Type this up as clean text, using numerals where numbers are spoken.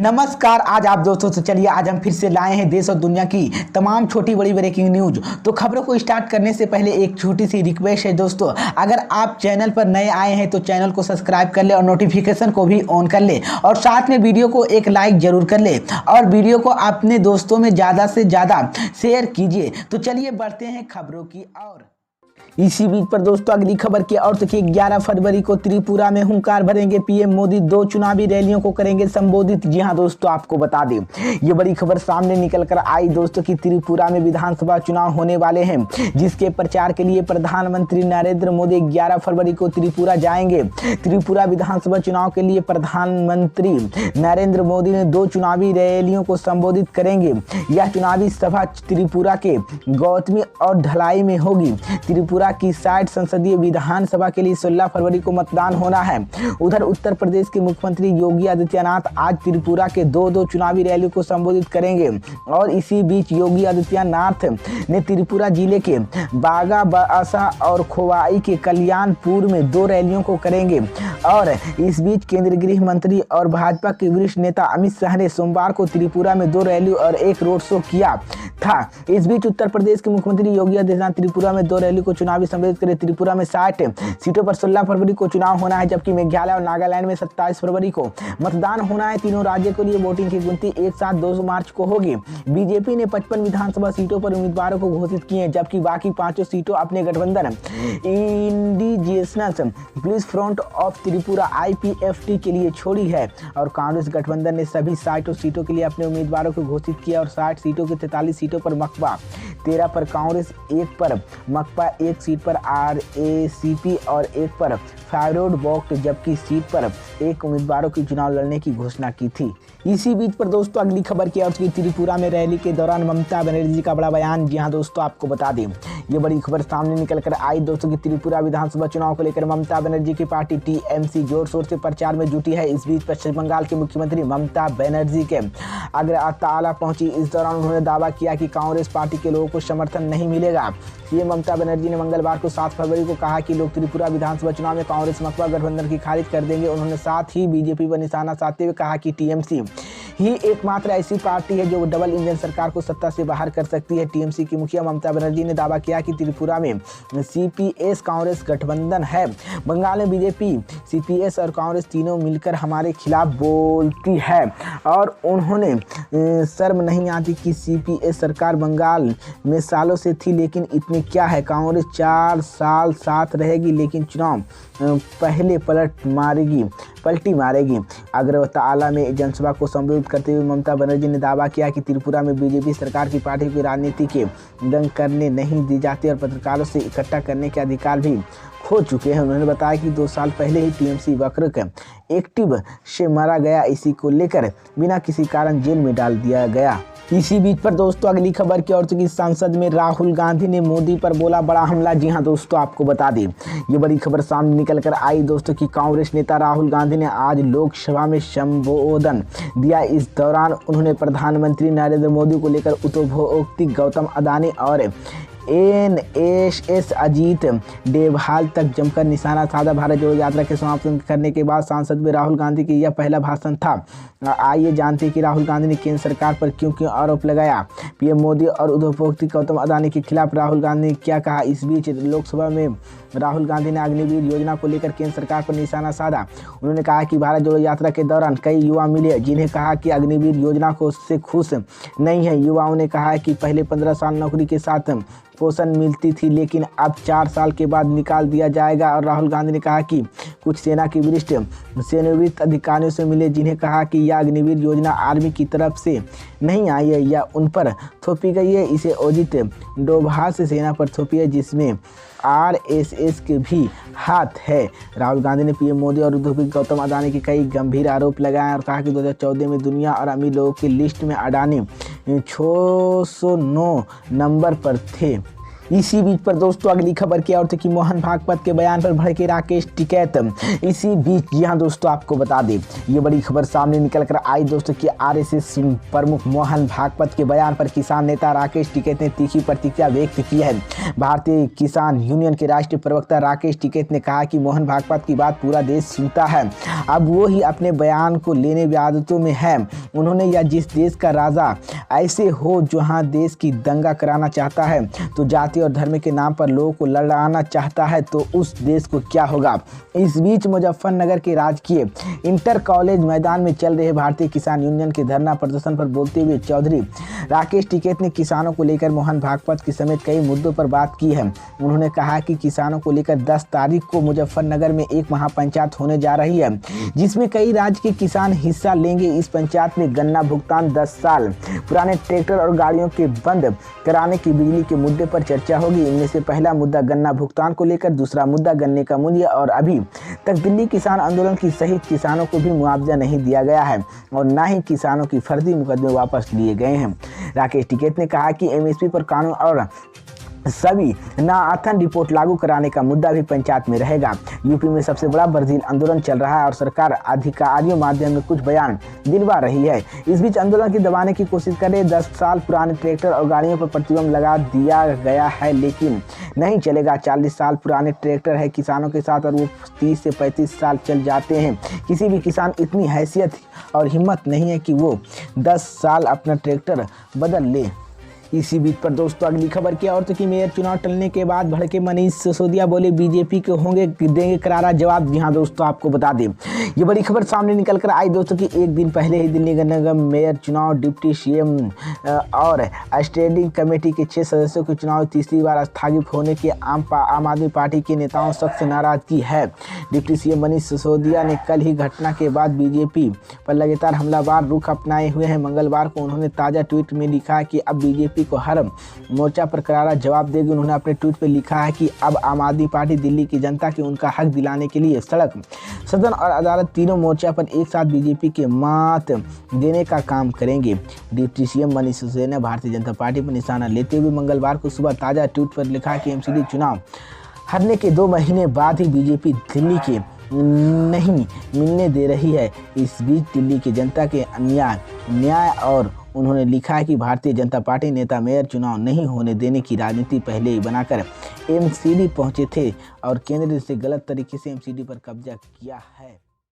नमस्कार। आज आप दोस्तों से चलिए आज हम फिर से लाए हैं देश और दुनिया की तमाम छोटी बड़ी ब्रेकिंग न्यूज। तो खबरों को स्टार्ट करने से पहले एक छोटी सी रिक्वेस्ट है दोस्तों, अगर आप चैनल पर नए आए हैं तो चैनल को सब्सक्राइब कर ले और नोटिफिकेशन को भी ऑन कर ले और साथ में वीडियो को एक लाइक जरूर कर ले और वीडियो को अपने दोस्तों में ज़्यादा से ज़्यादा शेयर कीजिए। तो चलिए बढ़ते हैं खबरों की ओर। इसी बीच पर दोस्तों अगली खबर की ओर देखिए, 11 फरवरी को त्रिपुरा में हुंकार भरेंगे पीएम मोदी, 2 चुनावी रैलियों को करेंगे संबोधित। जी हां दोस्तों, आपको बता दें ये बड़ी खबर सामने निकल कर आई दोस्तों कि त्रिपुरा में विधानसभा चुनाव होने वाले हैं, जिसके प्रचार के लिए प्रधानमंत्री नरेंद्र मोदी 11 फरवरी को त्रिपुरा जाएंगे। त्रिपुरा विधानसभा चुनाव के लिए प्रधानमंत्री नरेंद्र मोदी ने 2 चुनावी रैलियों को संबोधित करेंगे। यह चुनावी सभा त्रिपुरा के गौतमी और ढलाई में होगी। त्रिपुरा की 60 संसदीय विधानसभा के लिए 16 फरवरी को मतदान होना है। उधर उत्तर प्रदेश के मुख्यमंत्री योगी आदित्यनाथ आज त्रिपुरा के 2 चुनावी रैलियों को संबोधित करेंगे और इसी बीच योगी आदित्यनाथ ने त्रिपुरा जिले के बागा बासा और खोवाई के कल्याणपुर में 2 रैलियों को करेंगे। और इस बीच केंद्रीय गृह मंत्री और भाजपा के वरिष्ठ नेता अमित शाह ने सोमवार को त्रिपुरा में 2 रैली और 1 रोड शो किया था। इस बीच उत्तर प्रदेश के मुख्यमंत्री योगी आदित्यनाथ त्रिपुरा में 2 रैली को चुनावी संबोधित करें। त्रिपुरा में 60 सीटों पर 16 फरवरी को चुनाव होना है, जबकि मेघालय और नागालैंड में 27 फरवरी को मतदान होना है। तीनों राज्यों के लिए वोटिंग की गिनती एक साथ 2 मार्च को होगी। बीजेपी ने 55 विधानसभा सीटों पर उम्मीदवारों को घोषित किए हैं, जबकि बाकी 5 सीटों अपने गठबंधन indigenous peoples front of Tripura IPFT के लिए छोड़ी है। और कांग्रेस गठबंधन ने सभी 60 सीटों के लिए अपने उम्मीदवारों को घोषित किया और 60 सीटों के 43 सीटों पर मकबा, 13 पर कांग्रेस, 1 पर मकबा, 1 सीट पर RACP और 1 पर फॉरवर्ड वोट, जबकि सीट पर 1 उम्मीदवारों की चुनाव लड़ने की घोषणा की थी। इसी बीच पर दोस्तों अगली खबर की ओर की त्रिपुरा में रैली के दौरान ममता बनर्जी का बड़ा बयान। जी हां दोस्तों, आपको बता दें ये बड़ी खबर सामने निकल कर आई दोस्तों की त्रिपुरा विधानसभा चुनाव को लेकर ममता बनर्जी की पार्टी TMC जोर शोर से प्रचार में जुटी है। इस बीच पश्चिम बंगाल की मुख्यमंत्री ममता बनर्जी के अगरतला पहुंची। इस दौरान उन्होंने दावा किया कि कांग्रेस पार्टी के लोगों को समर्थन नहीं मिलेगा। सीएम ममता बनर्जी ने मंगलवार को 7 फरवरी को कहा कि लोग त्रिपुरा विधानसभा चुनाव में कांग्रेस मकबा गठबंधन की खारिज कर देंगे। उन्होंने साथ ही बीजेपी पर निशाना साधते हुए कहा कि TMC ही एकमात्र ऐसी पार्टी है जो डबल इंजन सरकार को सत्ता से बाहर कर सकती है। TMC की मुखिया ममता बनर्जी ने दावा किया कि त्रिपुरा में CPS कांग्रेस गठबंधन है। बंगाल में बीजेपी, CPS और कांग्रेस तीनों मिलकर हमारे खिलाफ बोलती है और उन्होंने शर्म नहीं आती कि CPS सरकार बंगाल में सालों से थी, लेकिन इतने क्या है, कांग्रेस 4 साल साथ रहेगी लेकिन चुनाव पहले पलटी मारेगी। अगरतला में जनसभा को संबोधित करते हुए ममता बनर्जी ने दावा किया कि त्रिपुरा में बीजेपी सरकार की पार्टी की राजनीति के दंग करने नहीं दी जाती और पत्रकारों से इकट्ठा करने के अधिकार भी खो चुके हैं। उन्होंने बताया कि 2 साल पहले ही TMC वक्र एक्टिव से मारा गया, इसी को लेकर बिना किसी कारण जेल में डाल दिया गया। इसी बीच पर दोस्तों अगली खबर की ओर की संसद में राहुल गांधी ने मोदी पर बोला बड़ा हमला। जी हां दोस्तों, आपको बता दें ये बड़ी खबर सामने निकल कर आई दोस्तों कि कांग्रेस नेता राहुल गांधी ने आज लोकसभा में संबोधन दिया। इस दौरान उन्होंने प्रधानमंत्री नरेंद्र मोदी को लेकर उपभोक्ता गौतम अडानी और NSS अजीत डोभाल तक जमकर निशाना साधा। भारत जोड़ो यात्रा के समापन करने के बाद सांसद में राहुल गांधी की यह पहला भाषण था। आइए जानते हैं कि राहुल गांधी ने केंद्र सरकार पर क्यों आरोप लगाया। पीएम मोदी और उपभोक्ता गौतम अडानी के खिलाफ राहुल गांधी ने क्या कहा। इस बीच लोकसभा में राहुल गांधी ने अग्निवीर योजना को लेकर केंद्र सरकार पर निशाना साधा। उन्होंने कहा कि भारत जोड़ो यात्रा के दौरान कई युवा मिले जिन्हें कहा कि अग्निवीर योजना को से खुश नहीं है। युवाओं ने कहा कि पहले 15 साल नौकरी के साथ पोषण मिलती थी, लेकिन अब 4 साल के बाद निकाल दिया जाएगा। और राहुल गांधी ने कहा कि कुछ सेना के वरिष्ठ सेवानिवृत्त अधिकारियों से मिले जिन्हें कहा कि यह अग्निवीर योजना आर्मी की तरफ से नहीं आई है या उन पर थोपी गई है। इसे अजीत डोभाल से सेना पर थोपी है, जिसमें RSS के भी हाथ है। राहुल गांधी ने पीएम मोदी और उपभोक्ता गौतम अडानी के कई गंभीर आरोप लगाए और कहा कि 2014 में दुनिया और अमीर लोगों की लिस्ट में अडानी 609 नंबर पर थे। इसी बीच पर दोस्तों अगली खबर क्या और कि मोहन भागवत के बयान पर भड़के राकेश टिकैत। इसी बीच जी हाँ दोस्तों, आपको बता दें ये बड़ी खबर सामने निकल कर आई दोस्तों कि आरएसएस प्रमुख मोहन भागवत के बयान पर किसान नेता राकेश टिकैत ने तीखी प्रतिक्रिया व्यक्त की है। भारतीय किसान यूनियन के राष्ट्रीय प्रवक्ता राकेश टिकैत ने कहा कि मोहन भागवत की बात पूरा देश सुनता है, अब वो ही अपने बयान को लेने की आदतों में है। उन्होंने या जिस देश का राजा ऐसे हो जहाँ देश की दंगा कराना चाहता है, तो जाति और धर्म के नाम पर लोगों को लड़ाना चाहता है, तो उस देश को क्या होगा। इस बीच मुजफ्फरनगर के राजकीय इंटर कॉलेज मैदान में चल रहे भारतीय किसान यूनियन के धरना प्रदर्शन पर बोलते हुए चौधरी राकेश टिकैत ने किसानों को लेकर मोहन भागवत के समेत कई मुद्दों पर बात की है। उन्होंने कहा कि किसानों को लेकर 10 तारीख को मुजफ्फरनगर में एक महापंचायत होने जा रही है, जिसमें कई राज्य के किसान हिस्सा लेंगे। इस पंचायत में गन्ना भुगतान, 10 साल पुराने ट्रैक्टर और गाड़ियों के बंद कराने की बिजली के मुद्दे पर चर्चा होगी। इनमें से पहला मुद्दा गन्ना भुगतान को लेकर, दूसरा मुद्दा गन्ने का मूल्य और अभी तक दिल्ली किसान आंदोलन की सहित किसानों को भी मुआवजा नहीं दिया गया है और न ही किसानों की फर्जी मुकदमे वापस लिए गए हैं। राकेश टिकैत ने कहा कि एमएसपी पर कानून और सभी नाथन रिपोर्ट लागू कराने का मुद्दा भी पंचायत में रहेगा। यूपी में सबसे बड़ा ब्राजील आंदोलन चल रहा है और सरकार अधिकारियों माध्यम में कुछ बयान दिलवा रही है। इस बीच आंदोलन की दबाने की कोशिश कर रहे 10 साल पुराने ट्रैक्टर और गाड़ियों पर प्रतिबंध लगा दिया गया है, लेकिन नहीं चलेगा। 40 साल पुराने ट्रैक्टर है किसानों के साथ और वो 30 से 35 साल चल जाते हैं। किसी भी किसान इतनी हैसियत और हिम्मत नहीं है कि वो 10 साल अपना ट्रैक्टर बदल ले। इसी बीच पर दोस्तों अगली खबर क्या और तो कि मेयर चुनाव टलने के बाद भड़के मनीष सिसोदिया बोले बीजेपी को देंगे करारा जवाब। जी हाँ दोस्तों, आपको बता दें ये बड़ी खबर सामने निकल कर आई दोस्तों कि एक दिन पहले ही दिल्ली निगम मेयर चुनाव, डिप्टी सीएम और स्टैंडिंग कमेटी के 6 सदस्यों के चुनाव तीसरी बार स्थगित होने के आम आदमी पार्टी के नेताओं सख्त नाराजगी है। डिप्टी सीएम मनीष सिसोदिया ने कल ही घटना के बाद बीजेपी पर लगातार हमलावर रुख अपनाए हुए हैं। मंगलवार को उन्होंने ताज़ा ट्वीट में लिखा कि अब बीजेपी को हर मोर्चा पर करारा जवाब देगी। उन्होंने अपने ट्वीट पर लिखा है कि अब आम आदमी पार्टी दिल्ली की जनता के उनका हक दिलाने के लिए सड़क, सदन और अदालत तीनों मोर्चा पर एक साथ बीजेपी के मात देने का काम करेंगे। डिप्टी सीएम मनीष सिसोदिया ने भारतीय जनता पार्टी पर निशाना लेते हुए मंगलवार को सुबह ताज़ा ट्वीट पर लिखा कि एमसीडी चुनाव हारने के 2 महीने बाद ही बीजेपी दिल्ली के नहीं मिलने दे रही है। इस बीच दिल्ली की जनता के न्याय और उन्होंने लिखा है कि भारतीय जनता पार्टी नेता मेयर चुनाव नहीं होने देने की राजनीति पहले ही बनाकर एमसीडी पहुंचे थे और केंद्र से गलत तरीके से एमसीडी पर कब्जा किया है।